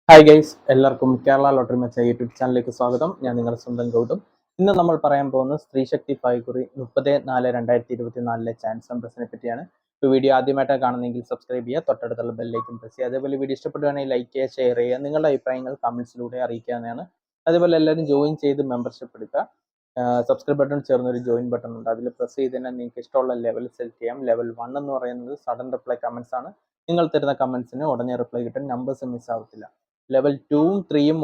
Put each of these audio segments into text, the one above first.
Hi guys, എല്ലാവർക്കും Kerala lottery മെച്ച YouTube ചാനലിലേക്ക് സ്വാഗതം. ഞാൻ നിങ്ങളുടെ സ്വന്തം ഗൗതം. ഇന്ന് നമ്മൾ പറയാൻ പോകുന്നത് സ്ത്രീശക്തി ഫൈക്കുറി 30/4/2024 ചാൻസ് നമ്പേഴ്സിനെ പറ്റിയാണ്. ഇപ്പോൾ വീഡിയോ ആദ്യമായിട്ടാണ് കാണുന്നതെങ്കിൽ സബ്സ്ക്രൈബ് ചെയ്യുക, തൊട്ടടുത്തുള്ള ബെല്ലൈക്കൻ പ്രസ് ചെയ്യുക. അതേപോലെ വീഡിയോ ഇഷ്ടപ്പെടുകയാണെങ്കിൽ ലൈക്ക് ചെയ്യുക, ഷെയർ ചെയ്യുക, നിങ്ങളുടെ അഭിപ്രായങ്ങൾ കമൻസിലൂടെ അറിയിക്കാവുന്നതാണ്. അതേപോലെ എല്ലാവരും ജോയിൻ ചെയ്ത് മെമ്പർഷിപ്പ് എടുക്കുക. സബ്സ്ക്രൈബ് ബട്ടൺ ചേർന്നൊരു ജോയിൻ ബട്ടൺ ഉണ്ട്, അതിൽ പ്രസ് ചെയ്ത് തന്നെ നിങ്ങൾക്ക് ഇഷ്ടമുള്ള ലെവൽ സെലക്ട് ചെയ്യാം. ലെവൽ 1 എന്ന് പറയുന്നത് സഡൻ റിപ്ലൈ കമൻസ് ആണ്. നിങ്ങൾ തരുന്ന കമൻസിന് ഉടനെ റിപ്ലൈ കിട്ടും, നമ്പേഴ്സ് മിസ് ആവത്തില്ല. ലെവൽ 2ഉം 3ഉം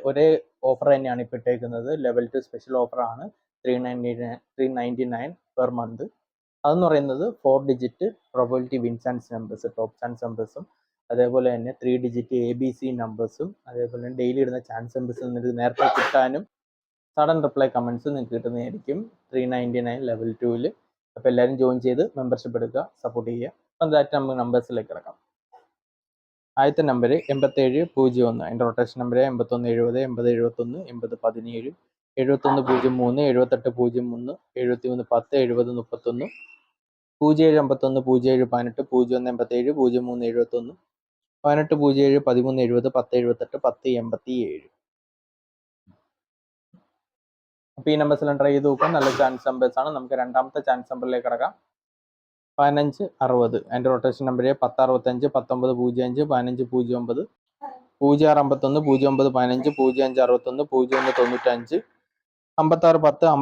ഒരേ ഓഫർ തന്നെയാണ് ഇപ്പോൾ ഇട്ടേക്കുന്നത്. ലെവൽ 2 സ്പെഷ്യൽ ഓഫറാണ് 399 പെർ മന്ത്. അതെന്ന് പറയുന്നത് 4 digit probability win chance numbers, top chance നമ്പേഴ്സും, അതേപോലെ തന്നെ 3 ഡിജിറ്റ് ABC നമ്പേഴ്സും, അതേപോലെ തന്നെ ഡെയിലി ഇടുന്ന ചാൻസ് നമ്പേഴ്സ് നിങ്ങൾക്ക് നേരത്തെ കിട്ടാനും സഡൻ റിപ്ലൈ കമൻസ് നിങ്ങൾക്ക് കിട്ടുന്നതായിരിക്കും 399 ലെവൽ 2ൽ. അപ്പോൾ എല്ലാവരും ജോയിൻ ചെയ്ത് മെമ്പർഷിപ്പ് എടുക്കുക, സപ്പോർട്ട് ചെയ്യുക. അപ്പം അതായിട്ട് നമുക്ക് നമ്പേഴ്സിലേക്ക് കിടക്കാം. ആദ്യത്തെ നമ്പർ 8701, അതിൻ്റെ റൊട്ടേഷൻ നമ്പർ 8170, 8071, 8017, 7103, 7803, 7310, 7031, 0751, 0718, 0187, 0371, 1807, 1370, 1078, 1087. അപ്പോൾ ഈ നമ്പേഴ്സിലും ട്രൈ ചെയ്ത് നോക്കാം. നല്ല ചാൻസ് നമ്പേഴ്സ് ആണ്. നമുക്ക് രണ്ടാമത്തെ ചാൻസ് നമ്പറിലേക്ക് കിടക്കാം. 1560, അതിൻ്റെ റൊട്ടേഷൻ നമ്പർ 1065, 1905, 1509, 0651, 0915, 0561, 0195, 5610,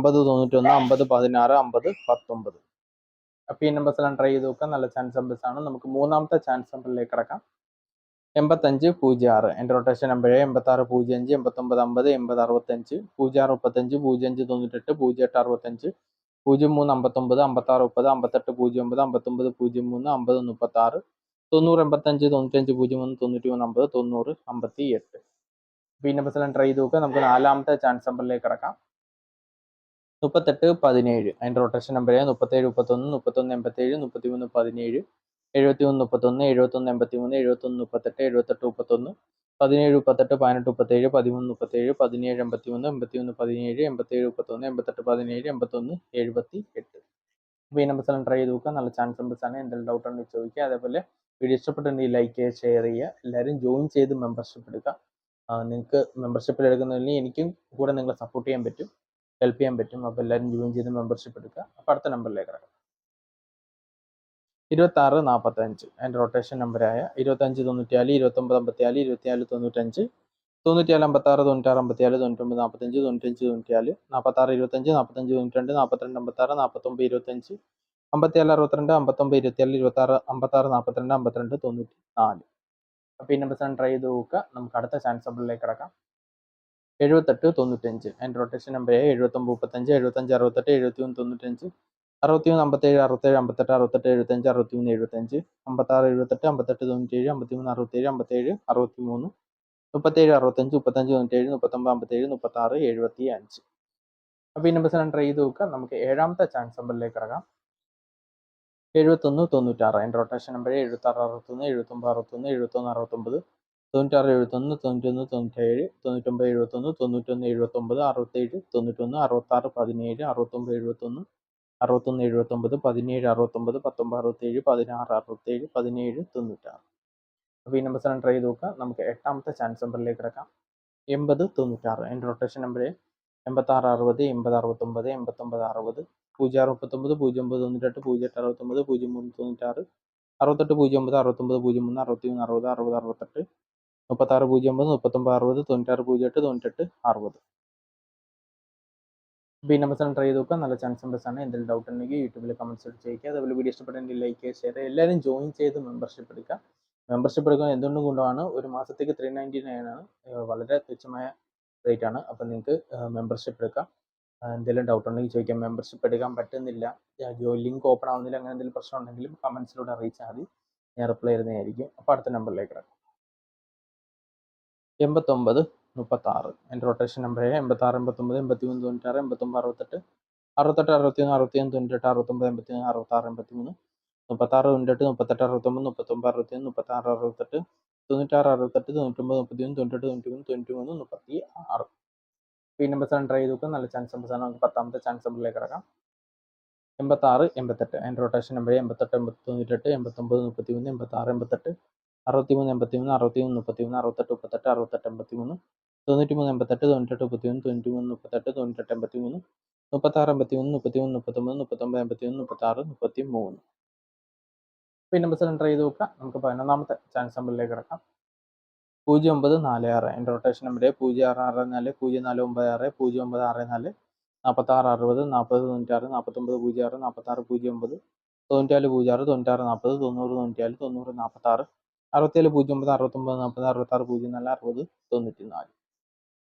5091, 5016, 5019. അപ്പോൾ ഈ നമ്പേഴ്സെല്ലാം ട്രൈ ചെയ്ത് നോക്കാം. നല്ല ചാൻസ് നമ്പേഴ്സ് ആണ്. നമുക്ക് മൂന്നാമത്തെ ചാൻസ് നമ്പറിലേക്ക് കിടക്കാം. 8506, എൻ്റെ റൊട്ടേഷൻ നമ്പർ 8605, 8950, 8065, 0635, 0598, 0865, 0359, 5630, 5809, 5903, 5036, 9085, 9503, 9350, 90, 58. ഈ നമ്പേഴ്സെല്ലാം ട്രൈ ചെയ്ത് നോക്കുക. നമുക്ക് നാലാമത്തെ ചാൻസ് നമ്പറിലേക്ക് കിടക്കാം. 3817, അതിൻ്റെ റൊട്ടേഷൻ നമ്പർ 3731, 3187, 3317, 7131, 7183, 7138, 7831, 1738, 1837, 1337, 1783, 8117, 8731, 8817, 8178. അപ്പോൾ ഈ നമ്പേഴ്സെല്ലാം ട്രൈ ചെയ്ത് നോക്കുക. നല്ല ചാൻസ് നമ്പേഴ്സ് ആണ്. എന്തെങ്കിലും ഡൗട്ട് ഉണ്ടെങ്കിൽ ചോദിക്കുക. അതേപോലെ വീഡിയോ ഇഷ്ടപ്പെട്ടുണ്ടെങ്കിൽ ലൈക്ക് ചെയ്യുക, ഷെയർ ചെയ്യുക. എല്ലാവരും ജോയിൻ ചെയ്ത് മെമ്പർഷിപ്പ് എടുക്കുക. നിങ്ങൾക്ക് മെമ്പർഷിപ്പിൽ എടുക്കുന്നതിൽ എനിക്കും കൂടെ നിങ്ങളെ സപ്പോർട്ട് ചെയ്യാൻ പറ്റും, ഹെൽപ്പ് ചെയ്യാൻ പറ്റും. അപ്പോൾ എല്ലാവരും ജോയിൻ ചെയ്ത് മെമ്പർഷിപ്പ് എടുക്കുക. അപ്പോൾ അടുത്ത നമ്പറിലേക്ക് കിടക്കാം. 2645, അതിൻ്റെ റൊട്ടേഷൻ നമ്പറായ 2594, 2954, 2495, 9456, 9654, 9945, 9594, 4625, 4592, 4256, 4925, 5762, 5924, 26, 5642, 5294. അപ്പോൾ ഈ നമ്പേഴ്സാണ് ട്രൈ ചെയ്ത് നോക്കുക. നമുക്ക് അടുത്ത ചാൻസ് നമ്പറിലേക്ക് കിടക്കാം. 7895, അതിൻ്റെ റൊട്ടേഷൻ നമ്പർ 7935, 7568, 7195, 6157, 67, 58, 68, 75, 63 75, 56 78, 58 97, 53 67, 57 63, 37 65, 35 97, 39 57, 36 75. അപ്പോൾ ഈ നമ്പേഴ്സാണ് ട്രൈ ചെയ്ത് നോക്കുക. നമുക്ക് ഏഴാമത്തെ ചാൻസ് നമ്പറിലേക്ക് കിടക്കാം. 7196, അതിൻ്റെ റൊട്ടേഷൻ നമ്പർ 7661, 7961, 7169, 9671, 91 97, 99 71, 91 79, 67 91, 66 17, 69 71, 61 79, 17 69, 19 67, 16 67, 17 96. അപ്പോൾ ഈ നമ്പേഴ്സാണ് ട്രൈ ചെയ്ത് നോക്കുക. നമുക്ക് എട്ടാമത്തെ ചാൻസ് നമ്പറിലേക്ക് കിടക്കാം. 8096, അതിൻ്റെ റൊട്ടേഷൻ നമ്പർ 8660, 8069, 8960, 0639, 0998, 0869, 0396, 68 09, 69 03, 63 60, 60 68, 36 09, 39 60, 96 08, 98 60. അപ്പോൾ ഈ നമ്പേഴ്സാണ് ട്രൈ ചെയ്ത് നോക്കുക. നല്ല ചാൻസ് നമ്പേഴ്സ് ആണ്. എന്തെങ്കിലും ഡൗട്ട് ഉണ്ടെങ്കിൽ യൂട്യൂബിൽ കമൻസ് ചോദിക്കുക. അതേപോലെ വീഡിയോ ഇഷ്ടപ്പെട്ടെങ്കിൽ ലൈക്ക് ചെയ്യുക, ഷെയർ ചെയ്യുക. എല്ലാവരും ജോയിൻ ചെയ്ത് മെമ്പർഷിപ്പ് എടുക്കുക. മെമ്പർഷിപ്പ് എടുക്കുക എന്തുകൊണ്ടും കൊണ്ടാണ്. ഒരു മാസത്തേക്ക് 399 ആണ്, വളരെ തുച്ഛമായ റേറ്റ് ആണ്. അപ്പോൾ നിങ്ങൾക്ക് മെമ്പർഷിപ്പ് എടുക്കാം. എന്തെങ്കിലും ഡൗട്ട് ഉണ്ടെങ്കിൽ ചോദിക്കാം. മെമ്പർഷിപ്പ് എടുക്കാൻ പറ്റുന്നില്ല, ലിങ്ക് ഓപ്പൺ ആവുന്നില്ല, അങ്ങനെ എന്തെങ്കിലും പ്രശ്നം ഉണ്ടെങ്കിലും കമൻസിലൂടെ അറിയിച്ചാൽ മതി, ഞാൻ റിപ്ലൈ തരുന്നതായിരിക്കും. അപ്പോൾ അടുത്ത നമ്പറിലേക്ക് കിടക്കാം. 8936, എൻ്റെ റൊട്ടേഷൻ നമ്പർ 86 89, 83 96, 89 68, 68 61, 61 98, 69 81, 86 83, 36 98, 38, 69 36 69, 66 69, 99 61, 99 91, 96. ഈ നമ്പേഴ്സാണ് ട്രൈ ചെയ്ത് നോക്കുക. നല്ല ചാൻസ് നമ്പേഴ്സ് ആണ്. നമുക്ക് പത്താമത്തെ ചാൻസ് നമ്പറിലേക്ക് കിടക്കാം. 86 88, അതിൻ്റെ റൊട്ടേഷൻ നമ്പർ 88 98, 89 31, 86 88, 63 83 63 33 68 38 68 83 93 88 98 31 93 38 98 83 36 83 33 39 39 81 36 33 പിൻ നമ്പേഴ്സ് എൻ്റർ ചെയ്ത് നോക്കുക. നമുക്ക് 11ാമത്തെ ചാൻസ് നമ്പറിലേക്ക് കിടക്കാം. 0946 എൻ്റെ റൊട്ടേഷൻ നമ്പർ 0664 0496 0964 46 60 40 96 49 06 46 09 94 06 96 40 90 94 90 46 67 09 69 40 66 04 60 94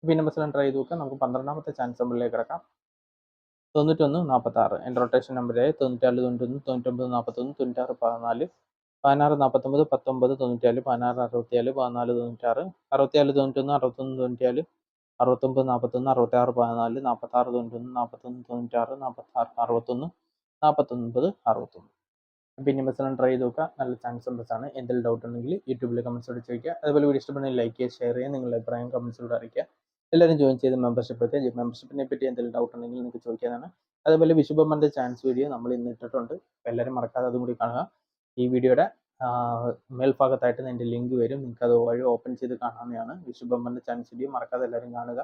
പിൻ നമ്പേഴ്സ് എൻ്റർ ചെയ്ത് നോക്കുക. നമുക്ക് 12ാമത്തെ ചാൻസ് നമ്പറിലേക്ക് കിടക്കാം. 91 46 എൻ്റെ റൊട്ടേഷൻ നമ്പർ 94 91 99 41 96 14 16 49 19 94 16 67 14 96 67 91 61 94 69 41 66 14 46 91 41 96 46 61 49 61 പിന്നെ ബസ്സിലും ട്രൈ ചെയ്ത് നോക്കുക. നല്ല ചാൻസ് ആണ്. എന്തെങ്കിലും ഡൗട്ട് ഉണ്ടെങ്കിൽ യൂട്യൂബിൽ കമൻസോട് ചോദിക്കുക. അതുപോലെ വീഡിയോ ഇഷ്ടപ്പെടുന്നെങ്കിൽ ലൈക്ക് ചെയ്യുക, ഷെയർ ചെയ്യുക, നിങ്ങളുടെ അഭിപ്രായം കമൻസിലൂടെ അറിയിക്കുക. എല്ലാവരും ജോയിൻ ചെയ്ത് മെമ്പർഷിപ്പ് എടുക്കുക. മെമ്പർഷിപ്പിനെ പറ്റി എന്തെങ്കിലും ഡൗട്ട് ഉണ്ടെങ്കിൽ നിങ്ങൾക്ക് ചോദിക്കാനാണ്. അതുപോലെ വിശുബമ്മൻ്റെ ചാൻസ് വീഡിയോ നമ്മൾ ഇന്ന് ഇട്ടിട്ടുണ്ട്. അപ്പോൾ എല്ലാവരും മറക്കാതെ അതും കൂടി കാണുക. ഈ വീഡിയോയുടെ മേൽഭാഗത്തായിട്ട് എൻ്റെ ലിങ്ക് വരും. നിങ്ങൾക്ക് അത് വഴി ഓപ്പൺ ചെയ്ത് കാണാവുന്നതാണ്. വിശുബമ്മൻ്റെ ചാൻസ് വീഡിയോ മറക്കാതെ എല്ലാവരും കാണുക.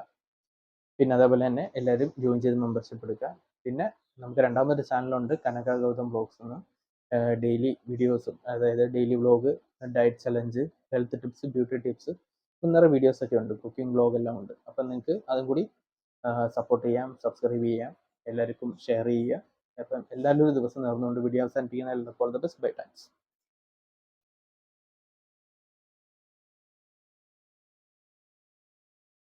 പിന്നെ അതേപോലെ തന്നെ എല്ലാവരും ജോയിൻ ചെയ്ത് മെമ്പർഷിപ്പ് എടുക്കുക. പിന്നെ നമുക്ക് രണ്ടാമതൊരു ചാനലുണ്ട്, കനക ഗൗതം ബ്ലോഗ്സ് എന്ന്. ഡെയിലി വീഡിയോസും, അതായത് daily vlog, diet challenge, health tips, beauty tips, ഒന്നര വീഡിയോസൊക്കെ ഉണ്ട്. കുക്കിംഗ് വ്ലോഗ് എല്ലാം ഉണ്ട്. അപ്പം നിങ്ങൾക്ക് അതും കൂടി സപ്പോർട്ട് ചെയ്യാം, സബ്സ്ക്രൈബ് ചെയ്യാം, എല്ലാവർക്കും ഷെയർ ചെയ്യുക. അപ്പം എല്ലാവരും ഒരു ദിവസം നേർന്നുകൊണ്ട് വീഡിയോ അവസാനിപ്പിക്കുന്ന എല്ലാവർക്കും all the best. Bye. Thanks.